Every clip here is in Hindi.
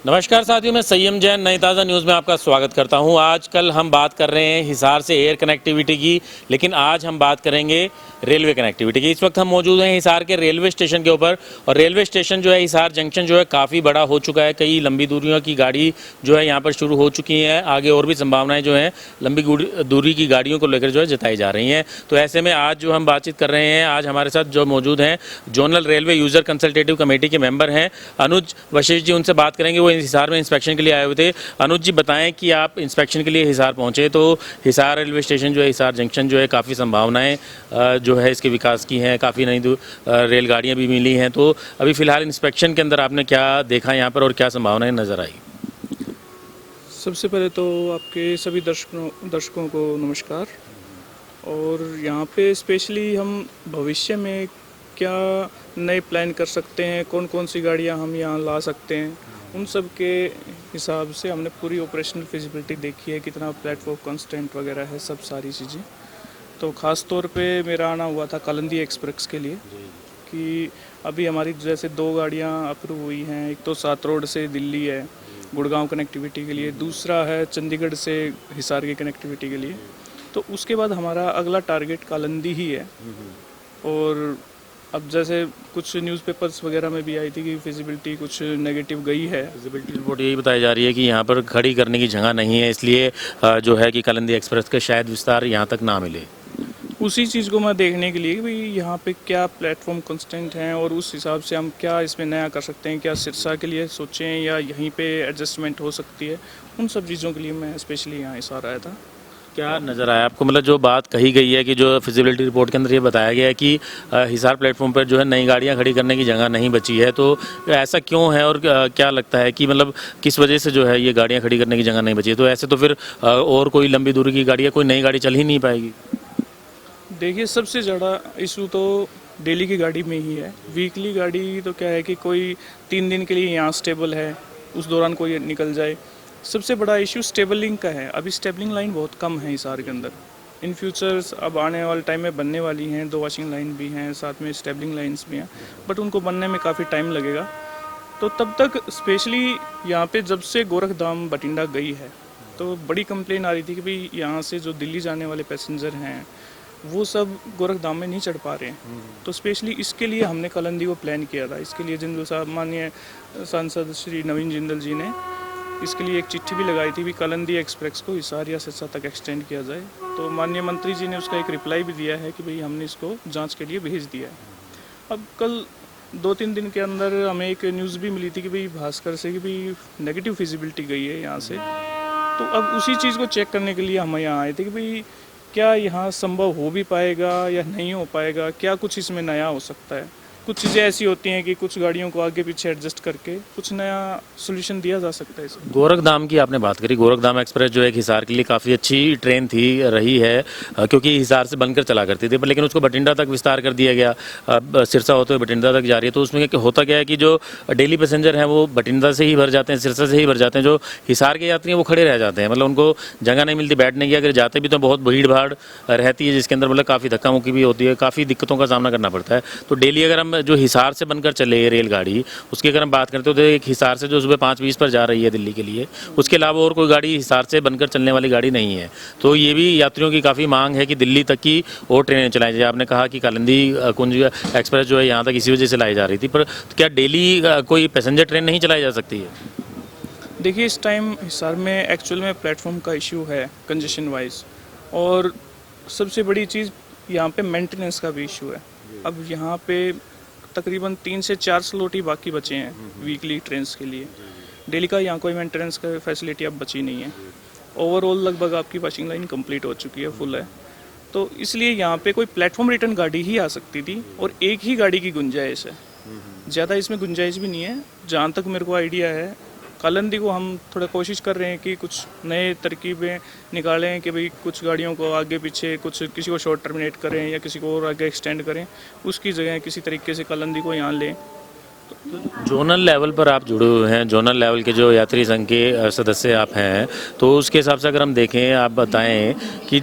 नमस्कार साथियों, मैं संयम जैन नई ताज़ा न्यूज़ में आपका स्वागत करता हूं। आजकल हम बात कर रहे हैं हिसार से एयर कनेक्टिविटी की, लेकिन आज हम बात करेंगे रेलवे कनेक्टिविटी की। इस वक्त हम मौजूद हैं हिसार के रेलवे स्टेशन के ऊपर, और रेलवे स्टेशन जो है हिसार जंक्शन जो है काफ़ी बड़ा हो चुका है। कई लंबी दूरियों की गाड़ी जो है यहाँ पर शुरू हो चुकी है। आगे और भी संभावनाएँ जो हैं लंबी दूरी की गाड़ियों को लेकर जो है जताई जा रही हैं। तो ऐसे में आज जो हम बातचीत कर रहे हैं, आज हमारे साथ जो मौजूद हैं zonal railway user consultative committee के मेंबर हैं अनुज वशिष्ठ जी। उनसे बात करेंगे, वो हिसार में इंस्पेक्शन के लिए आए हुए थे। अनुज जी, बताएं कि आप इंस्पेक्शन के लिए हिसार पहुंचे, तो हिसार रेलवे स्टेशन जो है, हिसार जंक्शन जो है, काफ़ी संभावनाएं जो है इसके विकास की हैं, काफ़ी नई रेलगाड़ियां भी मिली हैं। तो अभी फ़िलहाल इंस्पेक्शन के अंदर आपने क्या देखा यहाँ पर और क्या संभावनाएं नज़र आई? सबसे पहले तो आपके सभी दर्शकों को नमस्कार। और यहाँ पे स्पेशली हम भविष्य में क्या नए प्लान कर सकते हैं, कौन कौन सी गाड़ियाँ हम यहाँ ला सकते हैं, उन सब के हिसाब से हमने पूरी ऑपरेशनल फिजिबिलिटी देखी है, कितना प्लेटफॉर्म कंस्टेंट वगैरह है, सब सारी चीज़ें। तो ख़ास तौर पे मेरा आना हुआ था कालिंदी एक्सप्रेस के लिए कि अभी हमारी जैसे 2 गाड़ियाँ अप्रूव हुई हैं। एक तो सात रोड से दिल्ली है गुड़गांव कनेक्टिविटी के लिए, दूसरा है चंडीगढ़ से हिसार की कनेक्टिविटी के लिए। तो उसके बाद हमारा अगला टारगेट कालिंदी ही है। और अब जैसे कुछ न्यूज़पेपर्स वगैरह में भी आई थी कि फिजिबिलिटी कुछ नेगेटिव गई है। विजिबिलिटी रिपोर्ट यही बताई जा रही है कि यहाँ पर खड़ी करने की जगह नहीं है, इसलिए जो है कि कालिंदी एक्सप्रेस का शायद विस्तार यहाँ तक ना मिले। उसी चीज़ को मैं देखने के लिए कि भाई यहाँ पे क्या प्लेटफॉर्म कंस्टेंट हैं और उस हिसाब से हम क्या इसमें नया कर सकते हैं, क्या सिरसा के लिए सोचें या यहीं पे एडजस्टमेंट हो सकती है, उन सब चीज़ों के लिए मैं स्पेशली यहाँ हिसार आया था। क्या नज़र आया आपको, मतलब जो बात कही गई है कि जो फिजिबिलिटी रिपोर्ट के अंदर ये बताया गया है कि हिसार प्लेटफॉर्म पर जो है नई गाड़ियां खड़ी करने की जगह नहीं बची है, तो ऐसा क्यों है और क्या लगता है कि मतलब किस वजह से जो है ये गाड़ियां खड़ी करने की जगह नहीं बची है? तो ऐसे तो फिर और कोई लंबी दूरी की गाड़ी है, कोई नई गाड़ी चल ही नहीं पाएगी। देखिए, सबसे ज़्यादा इशू तो डेली की गाड़ी में ही है। वीकली गाड़ी तो क्या है कि कोई 3 दिन के लिए यहाँ स्टेबल है, उस दौरान कोई निकल जाए। सबसे बड़ा इशू स्टेबलिंग का है। अभी स्टेबलिंग लाइन बहुत कम है हिसार के अंदर। इन फ्यूचर्स अब आने वाले टाइम में बनने वाली हैं, 2 वॉशिंग लाइन भी हैं, साथ में स्टेबलिंग लाइन्स भी हैं, बट उनको बनने में काफ़ी टाइम लगेगा। तो तब तक स्पेशली यहाँ पे जब से गोरखधाम बठिंडा गई है तो बड़ी कंप्लेन आ रही थी कि भाई यहाँ से जो दिल्ली जाने वाले पैसेंजर हैं वो सब गोरखधाम में नहीं चढ़ पा रहे हैं। तो स्पेशली इसके लिए हमने कालिंदी को प्लान किया था। इसके लिए जिंदल साहब, माननीय सांसद श्री नवीन जिंदल जी ने इसके लिए एक चिट्ठी भी लगाई थी भी कालिंदी एक्सप्रेस को हिसार या सिरसा तक एक्सटेंड किया जाए। तो माननीय मंत्री जी ने उसका एक रिप्लाई भी दिया है कि भाई हमने इसको जांच के लिए भेज दिया है। अब कल 2-3 दिन के अंदर हमें एक न्यूज़ भी मिली थी कि भाई भास्कर से कि भाई नेगेटिव फिजिबिलिटी गई है यहाँ से। तो अब उसी चीज़ को चेक करने के लिए हम यहाँ आए थे कि भाई क्या यहाँ संभव हो भी पाएगा या नहीं हो पाएगा, क्या कुछ इसमें नया हो सकता है। कुछ चीज़ें ऐसी होती हैं कि कुछ गाड़ियों को आगे पीछे एडजस्ट करके कुछ नया सोल्यूशन दिया जा सकता है इसमें। गोरखधाम की आपने बात करी, गोरखधाम एक्सप्रेस जो है हिसार के लिए काफ़ी अच्छी ट्रेन थी रही है, क्योंकि हिसार से बनकर चला करती थी, पर लेकिन उसको बठिंडा तक विस्तार कर दिया गया। अब सिरसा होते हुए बठिंडा तक जा रही है, तो उसमें होता क्या है कि जो डेली पैसेंजर हैं वो बठिंडा से ही भर जाते हैं, सिरसा से ही भर जाते हैं। जो हिसार के यात्री हैं वो खड़े रह जाते हैं, मतलब उनको जगह नहीं मिलती बैठने की। अगर जाते भी तो बहुत भीड़ भाड़ रहती है, जिसके अंदर मतलब काफ़ी धक्का मुक्की भी होती है, काफ़ी दिक्कतों का सामना करना पड़ता है। तो डेली अगर हम जो हिसार से बनकर चले रेलगाड़ी, उसकी अगर हम बात करते हो तो एक हिसार से जो सुबह 5:20 पर जा रही है दिल्ली के लिए, उसके अलावा और कोई गाड़ी हिसार से बनकर चलने वाली गाड़ी नहीं है। तो ये भी यात्रियों की काफ़ी मांग है कि दिल्ली तक की और ट्रेनें चलाई जाए। आपने कहा कि कालिंदी कुंज एक्सप्रेस जो है यहाँ तक इसी वजह से लाई जा रही थी, पर क्या डेली कोई पैसेंजर ट्रेन नहीं चलाई जा सकती है? देखिए, इस टाइम हिसार में एक्चुअल में प्लेटफॉर्म का इशू है कंजेशन वाइज, और सबसे बड़ी चीज़ यहाँ पे मेंटेनेंस का भी इशू है। अब यहाँ पे तकरीबन 3 से 4 स्लॉट ही बाकी बचे हैं वीकली ट्रेन्स के लिए। डेली का यहाँ कोई मेंटेनेंस का फैसिलिटी अब बची नहीं है। ओवरऑल लगभग आपकी वॉशिंग लाइन कंप्लीट हो चुकी है, फुल है। तो इसलिए यहाँ पे कोई प्लेटफॉर्म रिटर्न गाड़ी ही आ सकती थी और एक ही गाड़ी की गुंजाइश है, ज़्यादा इसमें गुंजाइश भी नहीं है। जहाँ तक मेरे को आइडिया है, कालिंदी को हम थोड़ा कोशिश कर रहे हैं कि कुछ नए तरकीबें निकालें कि भाई कुछ गाड़ियों को आगे पीछे, कुछ किसी को शॉर्ट टर्मिनेट करें या किसी को और आगे एक्सटेंड करें, उसकी जगह किसी तरीके से कालिंदी को यहाँ लें। जोनल लेवल पर आप जुड़े हुए हैं, जोनल लेवल के जो यात्री संघ के सदस्य आप हैं, तो उसके हिसाब से अगर हम देखें, आप बताएं कि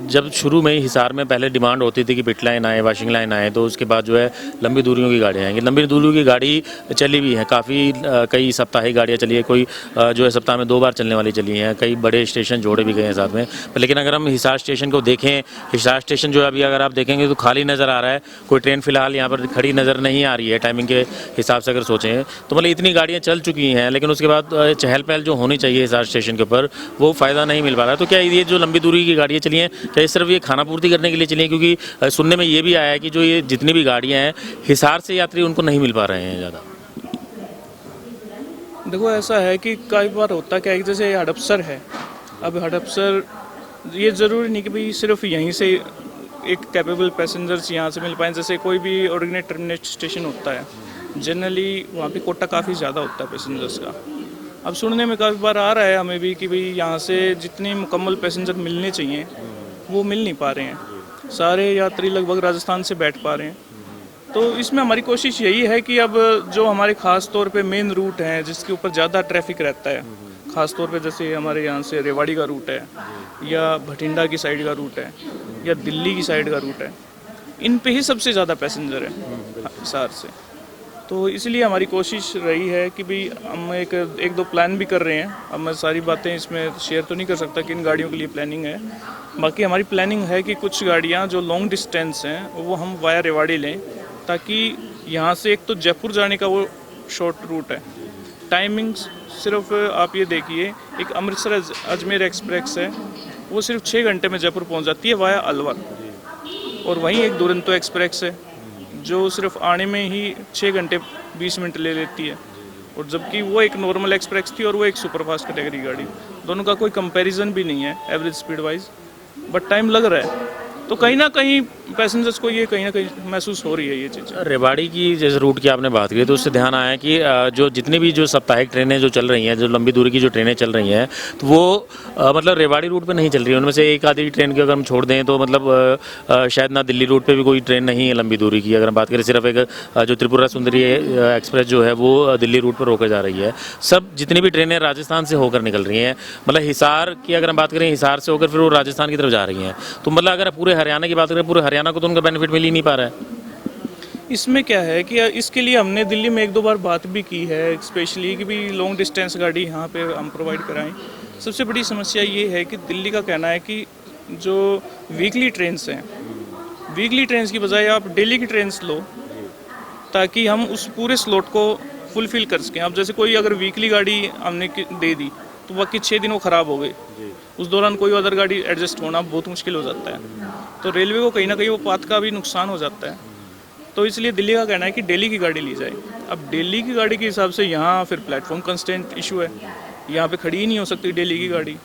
जब शुरू में ही हिसार में पहले डिमांड होती थी कि पिट लाइन आए, वॉशिंग लाइन आए, तो उसके बाद जो है लंबी दूरियों की गाड़ियाँ आएंगी। लंबी दूरियों की गाड़ी चली भी है काफ़ी, कई साप्ताहिक गाड़ियाँ चली है, कोई जो है सप्ताह में 2 बार चलने वाली चली हैं, कई बड़े स्टेशन जोड़े भी गए हैं साथ में। लेकिन अगर हम हिसार स्टेशन को देखें, हिसार स्टेशन जो है अभी अगर आप देखेंगे तो खाली नज़र आ रहा है, कोई ट्रेन फिलहाल यहाँ पर खड़ी नज़र नहीं आ रही है टाइमिंग के हिसाब से अगर सोचें तो। मतलब इतनी गाड़ियाँ चल चुकी हैं, लेकिन उसके बाद चहल पहल जो होनी चाहिए हिसार स्टेशन के ऊपर, वो फ़ायदा नहीं मिल पा रहा है। तो क्या ये जो लंबी दूरी की गाड़ियाँ चली हैं, क्या ये सिर्फ ये खाना पूर्ति करने के लिए चली हैं? क्योंकि सुनने में ये भी आया है कि जो ये जितनी भी गाड़ियाँ हैं, हिसार से यात्री उनको नहीं मिल पा रहे हैं ज़्यादा। देखो ऐसा है कि कई बार होता क्या है कि जैसे हड़पसर है, अब हड़पसर ये ज़रूरी नहीं कि भाई सिर्फ यहीं से एक कैपेबल पैसेंजर्स यहाँ से मिल पाएँ। जैसे कोई भी ऑर्डिनेट टर्मिनेट स्टेशन होता है, जनरली वहाँ पे कोटा काफ़ी ज़्यादा होता है पैसेंजर्स का। अब सुनने में काफ़ी बार आ रहा है हमें भी कि भाई यहाँ से जितने मुकम्मल पैसेंजर मिलने चाहिए वो मिल नहीं पा रहे हैं। सारे यात्री लगभग राजस्थान से बैठ पा रहे हैं। तो इसमें हमारी कोशिश यही है कि अब जो हमारे ख़ास तौर पे मेन रूट हैं जिसके ऊपर ज़्यादा ट्रैफिक रहता है, ख़ास तौर पे जैसे हमारे यहाँ से रेवाड़ी का रूट है, या भटिंडा की साइड का रूट है, या दिल्ली की साइड का रूट है, इन पे ही सबसे ज़्यादा पैसेंजर है हिसार से। तो इसलिए हमारी कोशिश रही है कि भाई हम एक दो प्लान भी कर रहे हैं। अब मैं सारी बातें इसमें शेयर तो नहीं कर सकता कि इन गाड़ियों के लिए प्लानिंग है। बाकी हमारी प्लानिंग है कि कुछ गाड़ियाँ जो लॉन्ग डिस्टेंस हैं वो हम वाया रेवाड़ी लें, ताकि यहाँ से एक तो जयपुर जाने का वो शॉर्ट रूट है। टाइमिंग सिर्फ आप ये देखिए, एक अमृतसर अजमेर एक्सप्रेस है, वो सिर्फ 6 घंटे में जयपुर पहुँच जाती है वाया अलवर। और वहीं एक दुरंतो एक्सप्रेस है जो सिर्फ आने में ही 6 घंटे 20 मिनट ले लेती है, और जबकि वो एक नॉर्मल एक्सप्रेस थी और वो एक सुपरफास्ट कैटेगरी गाड़ी। दोनों का कोई कंपैरिजन भी नहीं है average speed wise, but time लग रहा है। तो कहीं ना कहीं पैसेंजर्स को ये कहीं ना कहीं महसूस हो रही है ये चीज़। रेवाड़ी की जैसे रूट की आपने बात की तो उससे ध्यान आया कि जो जितनी भी जो साप्ताहिक ट्रेनें जो चल रही हैं, जो लंबी दूरी की जो ट्रेनें चल रही हैं, तो वो मतलब रेवाड़ी रूट पे नहीं चल रही है। उनमें से एक आधी ट्रेन की अगर हम छोड़ दें तो मतलब शायद ना दिल्ली रूट पे भी कोई ट्रेन नहीं है लंबी दूरी की। अगर हम बात करें सिर्फ एक जो त्रिपुरा सुंदरी एक्सप्रेस जो है वो दिल्ली रूट पर रोके जा रही है। सब जितनी भी ट्रेनें राजस्थान से होकर निकल रही हैं, मतलब हिसार की अगर हम बात करें, हिसार से होकर फिर वो राजस्थान की तरफ जा रही हैं। तो मतलब अगर पूरे हरियाणा की बात करें, पूरे हरियाणा को तो उनका बेनिफिट मिल ही नहीं पा रहा है। इसमें क्या है कि इसके लिए हमने दिल्ली में 1-2 बार बात भी की है, स्पेशली कि भी लॉन्ग डिस्टेंस गाड़ी यहाँ पे हम प्रोवाइड कराएं। सबसे बड़ी समस्या ये है कि दिल्ली का कहना है कि जो वीकली ट्रेन्स हैं, वीकली ट्रेन्स की बजाय आप डेली की ट्रेन्स लो, ताकि हम उस पूरे स्लॉट को फुलफिल कर सकें। अब जैसे कोई अगर वीकली गाड़ी हमने दे दी तो बाकी 6 दिन वो ख़राब हो गई, उस दौरान कोई अदर गाड़ी एडजस्ट होना बहुत मुश्किल हो जाता है। तो रेलवे को कहीं ना कहीं वो पात का भी नुकसान हो जाता है। तो इसलिए दिल्ली का कहना है कि डेली की गाड़ी ली जाए। अब डेली की गाड़ी के हिसाब से यहाँ फिर प्लेटफॉर्म कंस्टेंट इशू है, यहाँ पे खड़ी ही नहीं हो सकती डेली की गाड़ी।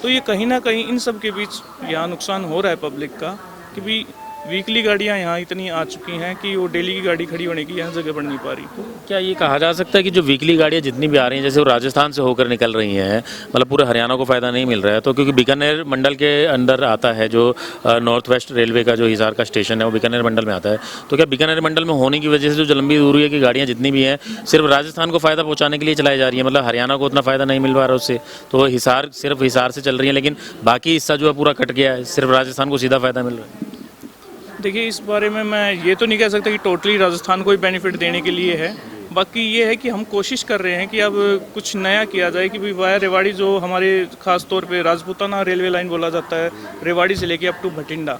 तो ये कहीं ना कहीं इन सब के बीच यहाँ नुकसान हो रहा है पब्लिक का, कि भी वीकली गाड़ियाँ यहाँ इतनी आ चुकी हैं कि वो डेली की गाड़ी खड़ी होने की यहाँ जगह बन नहीं पा रही। क्या ये कहा जा सकता है कि जो वीकली गाड़ियाँ जितनी भी आ रही हैं, जैसे वो राजस्थान से होकर निकल रही हैं, मतलब पूरे हरियाणा को फ़ायदा नहीं मिल रहा है? तो क्योंकि बीकानेर मंडल के अंदर आता है, जो नॉर्थ वेस्ट रेलवे का जो हिसार का स्टेशन है वो बीकानेर मंडल में आता है। तो क्या बीकानेर मंडल में होने की वजह से जो लंबी दूरी की गाड़ियाँ जितनी भी हैं सिर्फ राजस्थान को फ़ायदा पहुँचाने के लिए चलाई जा रही है, मतलब हरियाणा को उतना फ़ायदा नहीं मिल पा रहा उससे? तो हिसार सिर्फ हिसार से चल रही है, लेकिन बाकी हिस्सा जो है पूरा कट गया है, सिर्फ राजस्थान को सीधा फ़ायदा मिल रहा है। देखिए, इस बारे में मैं ये तो नहीं कह सकता कि टोटली राजस्थान को ही बेनिफिट देने के लिए है। बाकी ये है कि हम कोशिश कर रहे हैं कि अब कुछ नया किया जाए कि भाई वाया रेवाड़ी, जो हमारे ख़ास तौर पे राजपूताना रेलवे लाइन बोला जाता है, रेवाड़ी से लेके अप टू भटिंडा,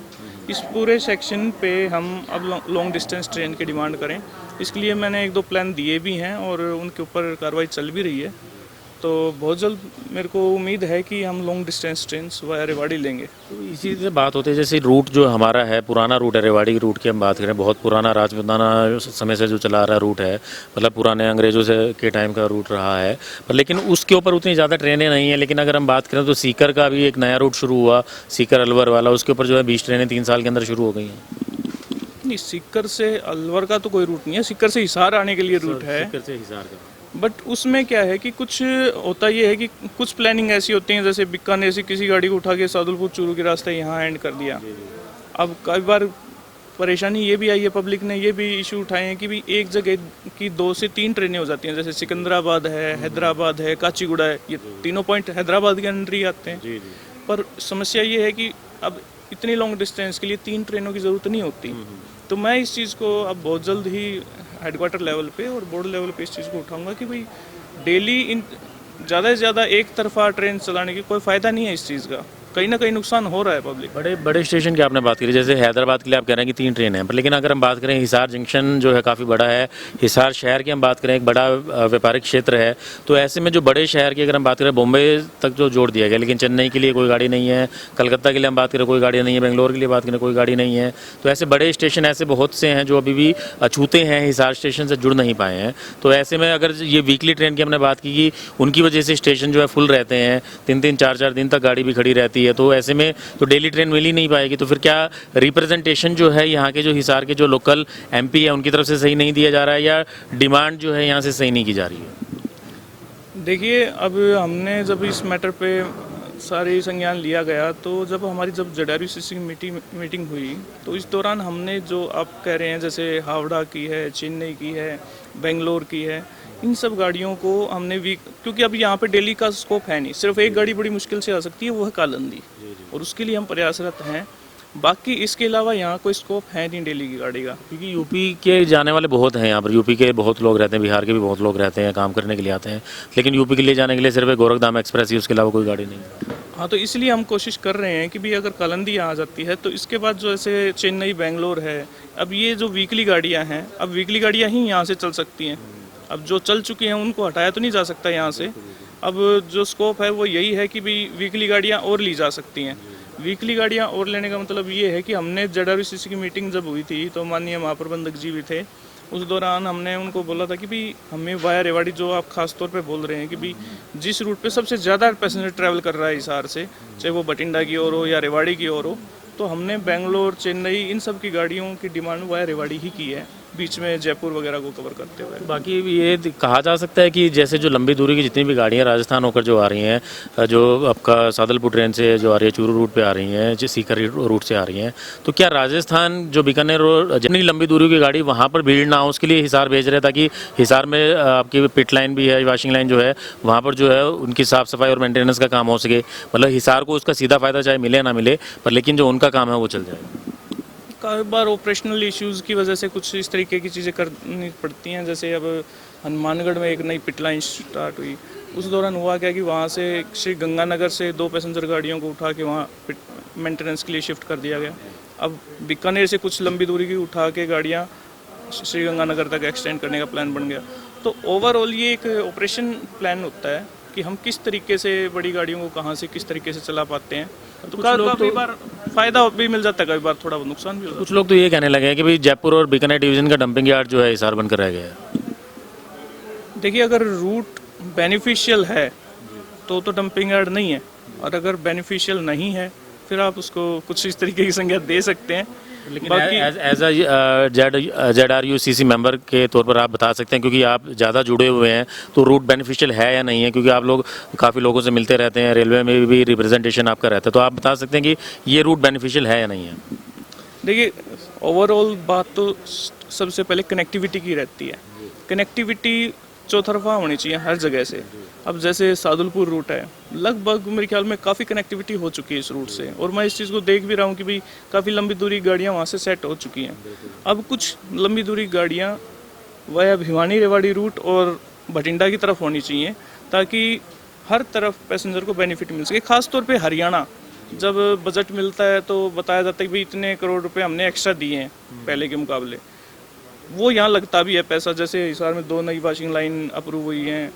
इस पूरे सेक्शन पे हम अब लॉन्ग डिस्टेंस ट्रेन की डिमांड करें। इसके लिए मैंने 1-2 प्लान दिए भी हैं और उनके ऊपर कार्रवाई चल भी रही है। तो बहुत जल्द मेरे को उम्मीद है कि हम long distance train via Rewari लेंगे। तो इसी से बात होती है, जैसे रूट जो हमारा है, पुराना रूट है, रेवाड़ी रूट की हम बात करें, बहुत पुराना राजपूताना समय से जो चला आ रहा रूट है, मतलब पुराने अंग्रेज़ों से के टाइम का रूट रहा है, पर लेकिन उसके ऊपर उतनी ज़्यादा ट्रेनें नहीं हैं। लेकिन अगर हम बात करें तो सीकर का भी एक नया रूट शुरू हुआ, सीकर अलवर वाला, उसके ऊपर जो है 20 ट्रेनें 3 साल के अंदर शुरू हो गई हैं। नहीं, सीकर से अलवर का तो कोई रूट नहीं है, सीकर से हिसार आने के लिए रूट है। सीकर से हिसार का, बट उसमें क्या है कि कुछ होता ये है कि कुछ प्लानिंग ऐसी होती हैं, जैसे बीकानेर से किसी गाड़ी को उठा के सादुलपुर चूरू के रास्ते यहाँ एंड कर दिया। अब कई बार परेशानी ये भी आई है, पब्लिक ने ये भी इशू उठाए हैं कि भी एक जगह की 2 से 3 ट्रेनें हो जाती हैं, जैसे सिकंदराबाद है, हैदराबाद है, काचीगुड़ा है, ये तीनों पॉइंट हैदराबाद के अंदर ही आते हैं। पर समस्या ये है कि अब इतनी लॉन्ग डिस्टेंस के लिए 3 ट्रेनों की ज़रूरत नहीं होती। तो मैं इस चीज़ को अब बहुत जल्द ही हेडक्वार्टर लेवल पे और बोर्ड लेवल पे इस चीज़ को उठाऊंगा कि भाई डेली इन ज़्यादा से ज़्यादा एक तरफा ट्रेन चलाने की कोई फ़ायदा नहीं है। इस चीज़ का कहीं ना कहीं नुकसान हो रहा है पब्लिक। बड़े बड़े स्टेशन की आपने बात करी, जैसे हैदराबाद के लिए आप कह रहे हैं कि 3 ट्रेन हैं, पर लेकिन अगर हम बात करें हिसार जंक्शन जो है काफ़ी बड़ा है, हिसार शहर की हम बात करें एक बड़ा व्यापारिक क्षेत्र है, तो ऐसे में जो बड़े शहर की अगर हम बात करें बॉम्बे तक जो जोड़ दिया गया, लेकिन चेन्नई के लिए कोई गाड़ी नहीं है, कलकत्ता के लिए हम बात करें कोई गाड़ी नहीं है, बेंगलोर के लिए बात करें कोई गाड़ी नहीं है, तो ऐसे बड़े स्टेशन ऐसे बहुत से हैं जो अभी भी अछूते हैं, हिसार स्टेशन से जुड़ नहीं पाए हैं। तो ऐसे में अगर ये वीकली ट्रेन की हमने बात की कि उनकी वजह से स्टेशन जो है फुल रहते हैं, 3-3 4-4 दिन तक गाड़ी भी खड़ी रहती है, तो ऐसे में तो डेली ट्रेन मिल ही नहीं पाएगी। तो फिर क्या रिप्रेजेंटेशन जो है यहाँ के जो हिसार के जो लोकल एमपी है उनकी तरफ से सही नहीं दिया जा रहा है, या डिमांड जो है यहाँ से सही नहीं की जा रही है? देखिए, अब हमने जब इस मैटर पे सारी संज्ञान लिया गया, तो जब हमारी JRUCC की मीटिंग हुई, तो इस दौरान हमने जो आप कह रहे हैं जैसे हावड़ा की है, चेन्नई की है, बेंगलोर की है, इन सब गाड़ियों को हमने क्योंकि अब यहाँ पे डेली का स्कोप है नहीं, सिर्फ एक गाड़ी बड़ी मुश्किल से आ सकती है, वो है कालंदी, और उसके लिए हम प्रयासरत हैं। बाकी इसके अलावा यहाँ कोई स्कोप है नहीं डेली की गाड़ी का। क्योंकि यूपी के जाने वाले बहुत हैं यहाँ पर, यूपी के बहुत लोग रहते हैं, बिहार के भी बहुत लोग रहते हैं, काम करने के लिए आते हैं, लेकिन यूपी के लिए जाने के लिए सिर्फ गोरखधाम एक्सप्रेस ही, उसके अलावा कोई गाड़ी नहीं। हाँ, तो इसलिए हम कोशिश कर रहे हैं कि भी अगर कालंदी आ जाती है तो इसके बाद जो ऐसे चेन्नई बेंगलोर है, अब ये जो वीकली गाड़ियाँ हैं, अब वीकली गाड़ियाँ ही यहाँ से चल सकती हैं। अब जो चल चुकी हैं उनको हटाया तो नहीं जा सकता यहाँ से। अब जो स्कोप है वो यही है कि भी वीकली गाड़ियाँ और ली जा सकती हैं। वीकली गाड़ियाँ और लेने का मतलब ये है कि हमने JRUCC की मीटिंग जब हुई थी तो माननीय महाप्रबंधक जी भी थे, उस दौरान हमने उनको बोला था कि भी हमें वाया रेवाड़ी, जो आप खास तौर पे बोल रहे हैं कि भी जिस रूट पे सबसे ज़्यादा पैसेंजर ट्रैवल कर रहा है हिसार से, चाहे वो बठिंडा की ओर हो या रेवाड़ी की ओर हो, तो हमने बेंगलोर, चेन्नई, इन सब की गाड़ियों की डिमांड वाया रेवाड़ी ही की है, बीच में जयपुर वगैरह को कवर करते हुए। बाकी ये कहा जा सकता है कि जैसे जो लंबी दूरी की जितनी भी गाड़ियाँ राजस्थान होकर जो आ रही हैं, जो आपका सादलपुर ट्रेन से जो आ रही है, चूरू रूट पे आ रही हैं, जो सीकर रूट से आ रही हैं, तो क्या राजस्थान जो बीकानेर और जितनी लंबी दूरी की गाड़ी वहाँ पर भीड़ ना हो उसके लिए हिसार भेज रहे हैं, ताकि हिसार में आपकी पिट लाइन भी है, वॉशिंग लाइन जो है, वहाँ पर जो है उनकी साफ़ सफाई और मेंटेनेंस का काम हो सके, मतलब हिसार को उसका सीधा फ़ायदा चाहे मिले ना मिले, पर लेकिन जो उनका काम है वो चल जाए। कई बार ऑपरेशनल इश्यूज़ की वजह से कुछ इस तरीके की चीज़ें करनी पड़ती हैं। जैसे अब हनुमानगढ़ में एक नई पिट लाइन स्टार्ट हुई, उस दौरान हुआ क्या कि वहाँ से श्री गंगानगर से 2 पैसेंजर गाड़ियों को उठा के वहाँ मेंटेनेंस के लिए शिफ्ट कर दिया गया। अब बीकानेर से कुछ लंबी दूरी की उठा के गाड़ियाँ श्री गंगानगर तक एक्सटेंड करने का प्लान बन गया। तो ओवरऑल ये एक ऑपरेशन प्लान होता है कि हम किस तरीके से बड़ी गाड़ियों को कहाँ से किस तरीके से चला पाते हैं। तो कई बार फायदा भी मिल जाता है, कई बार थोड़ा नुकसान भी होता है। कुछ लोग तो ये कहने लगे हैं कि भाई जयपुर और बीकानेर डिवीजन का डंपिंग यार्ड जो है हिसार बनकर रह गया है। देखिए, अगर रूट बेनिफिशियल है तो डंपिंग यार्ड नहीं है, और अगर बेनिफिशियल नहीं है फिर आप उसको कुछ इस तरीके की संज्ञा दे सकते हैं। लेकिन एज JRUCC मेंबर के तौर पर आप बता सकते हैं, क्योंकि आप ज़्यादा जुड़े हुए हैं, तो रूट बेनिफिशियल है या नहीं है, क्योंकि आप लोग काफ़ी लोगों से मिलते रहते हैं, रेलवे में भी रिप्रेजेंटेशन आपका रहता है, तो आप बता सकते हैं कि ये रूट बेनिफिशियल है या नहीं है? देखिए, ओवरऑल बात तो सबसे पहले कनेक्टिविटी की रहती है। कनेक्टिविटी चौतरफा होनी चाहिए हर जगह से। अब जैसे सादुलपुर रूट है, लगभग मेरे ख्याल में काफ़ी कनेक्टिविटी हो चुकी है इस रूट से, और मैं इस चीज़ को देख भी रहा हूँ कि भाई काफ़ी लंबी दूरी गाड़ियाँ वहाँ से सेट हो चुकी हैं। अब कुछ लंबी दूरी गाड़ियाँ वाया भिवानी रेवाड़ी रूट और बठिंडा की तरफ होनी चाहिए, ताकि हर तरफ पैसेंजर को बेनिफिट मिल सके। खास तौर पे हरियाणा, जब बजट मिलता है तो बताया जाता है कि भाई इतने करोड़ रुपए हमने एक्स्ट्रा दिए हैं पहले के मुकाबले, वो यहाँ लगता भी है पैसा। जैसे हिसार में 2 नई वॉशिंग लाइन अप्रूव हुई हैं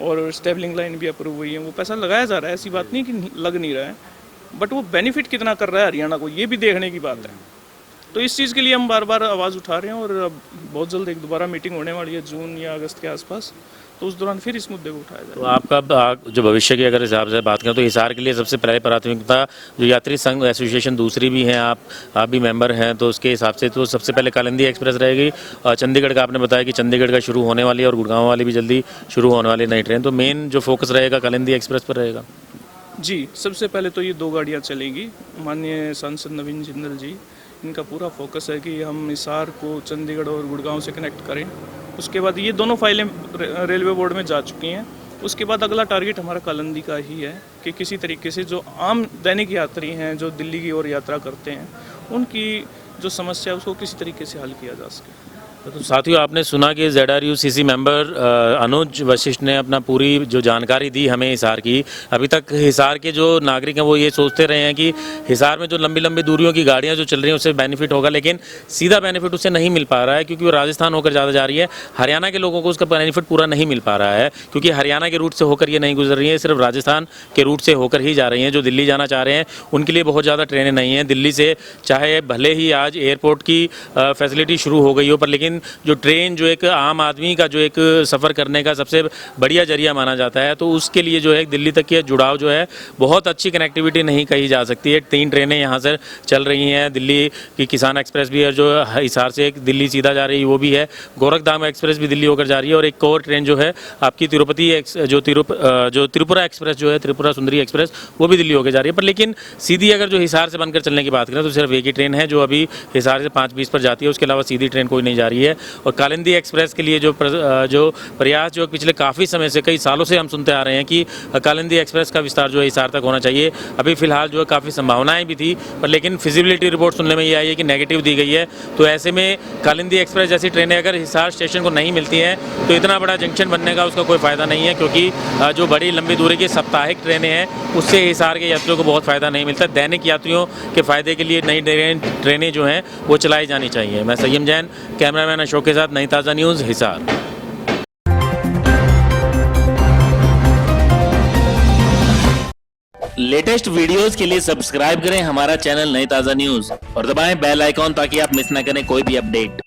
और स्टेबलिंग लाइन भी अप्रूव हुई है, वो पैसा लगाया जा रहा है, ऐसी बात नहीं कि लग नहीं रहा है, बट वो बेनिफिट कितना कर रहा है हरियाणा को, ये भी देखने की बात है। तो इस चीज़ के लिए हम बार बार आवाज़ उठा रहे हैं, और अब बहुत जल्द एक दोबारा मीटिंग होने वाली है जून या अगस्त के आसपास, तो उस दौरान फिर इस मुद्दे को उठाया जाए। तो आपका जो भविष्य की अगर हिसाब से बात करें तो हिसार के लिए सबसे पहले प्राथमिकता जो यात्री संघ एसोसिएशन दूसरी भी हैं, आप भी मेंबर हैं, तो उसके हिसाब से तो सबसे पहले कालिंदी एक्सप्रेस रहेगी। और चंडीगढ़ का आपने बताया कि चंडीगढ़ का शुरू होने वाली है और गुड़गांव वाली भी जल्दी शुरू होने वाली नई ट्रेन, तो मेन जो फोकस रहेगा कालिंदी एक्सप्रेस पर रहेगा। जी, सबसे पहले तो ये 2 गाड़ियाँ चलेंगी। माननीय सांसद नवीन जिंदल जी इनका पूरा फोकस है कि हम हिसार को चंडीगढ़ और गुड़गांव से कनेक्ट करें। उसके बाद ये दोनों फाइलें रेलवे बोर्ड में जा चुकी हैं। उसके बाद अगला टारगेट हमारा कालिंदी का ही है कि किसी तरीके से जो आम दैनिक यात्री हैं जो दिल्ली की ओर यात्रा करते हैं उनकी जो समस्या है उसको किसी तरीके से हल किया जा सके। तो साथियों, आपने सुना कि ZRUCC मेंबर अनुज वशिष्ठ ने अपना पूरी जो जानकारी दी हमें हिसार की। अभी तक हिसार के जो नागरिक हैं वो ये सोचते रहे हैं कि हिसार में जो लंबी लंबी दूरियों की गाड़ियां जो चल रही हैं उससे बेनिफिट होगा, लेकिन सीधा बेनिफिट उससे नहीं मिल पा रहा है क्योंकि वो राजस्थान होकर ज़्यादा जा रही है। हरियाणा के लोगों को उसका बेनिफिट पूरा नहीं मिल पा रहा है क्योंकि हरियाणा के रूट से होकर ये नहीं गुजर रही है, सिर्फ राजस्थान के रूट से होकर ही जा रही हैं। जो दिल्ली जाना चाह रहे हैं उनके लिए बहुत ज़्यादा ट्रेनें नहीं हैं दिल्ली से, चाहे भले ही आज एयरपोर्ट की फैसिलिटी शुरू हो गई हो, पर लेकिन जो ट्रेन जो एक आम आदमी का जो एक सफ़र करने का सबसे बढ़िया जरिया माना जाता है, तो उसके लिए जो है दिल्ली तक के जुड़ाव जो है बहुत अच्छी कनेक्टिविटी नहीं कही जा सकती है। 3 ट्रेनें यहाँ से चल रही हैं, दिल्ली की किसान एक्सप्रेस भी है जो हिसार से दिल्ली सीधा जा रही है वो भी है, गोरखधाम एक्सप्रेस भी दिल्ली होकर जा रही है, और एक और ट्रेन जो है आपकी तिरुपति जो त्रिपुरा एक्सप्रेस जो है, त्रिपुरा सुंदरी एक्सप्रेस, वो भी दिल्ली होकर जा रही है। पर लेकिन सीधी अगर जो हिसार से बनकर चलने की बात करें तो सिर्फ एक ही ट्रेन है जो अभी हिसार से 5:20 पर जाती है, उसके अलावा सीधी ट्रेन कोई नहीं जा रही है। और कालिंदी एक्सप्रेस के लिए जो प्रयास जो पिछले काफ़ी समय से कई सालों से हम सुनते आ रहे हैं कि कालिंदी एक्सप्रेस का विस्तार जो है हिसार तक होना चाहिए। अभी फिलहाल जो है काफ़ी संभावनाएं भी थी, पर लेकिन फिजिबिलिटी रिपोर्ट सुनने में ये आई है कि नेगेटिव दी गई है। तो ऐसे में कालिंदी एक्सप्रेस जैसी ट्रेनें अगर हिसार स्टेशन को नहीं मिलती हैं तो इतना बड़ा जंक्शन बनने का उसका कोई फ़ायदा नहीं है, क्योंकि जो बड़ी लंबी दूरी की साप्ताहिक ट्रेनें हैं उससे हिसार के यात्रियों को बहुत फ़ायदा नहीं मिलता। दैनिक यात्रियों के फ़ायदे के लिए नई ट्रेनें जो हैं वो चलाई जानी चाहिए। मैं संयम जैन, कैमरामैन अशोक के साथ, नई ताज़ा न्यूज़, हिसार। लेटेस्ट वीडियोस के लिए सब्सक्राइब करें हमारा चैनल नई ताज़ा न्यूज़ और दबाएं बेल आइकॉन ताकि आप मिस ना करें कोई भी अपडेट।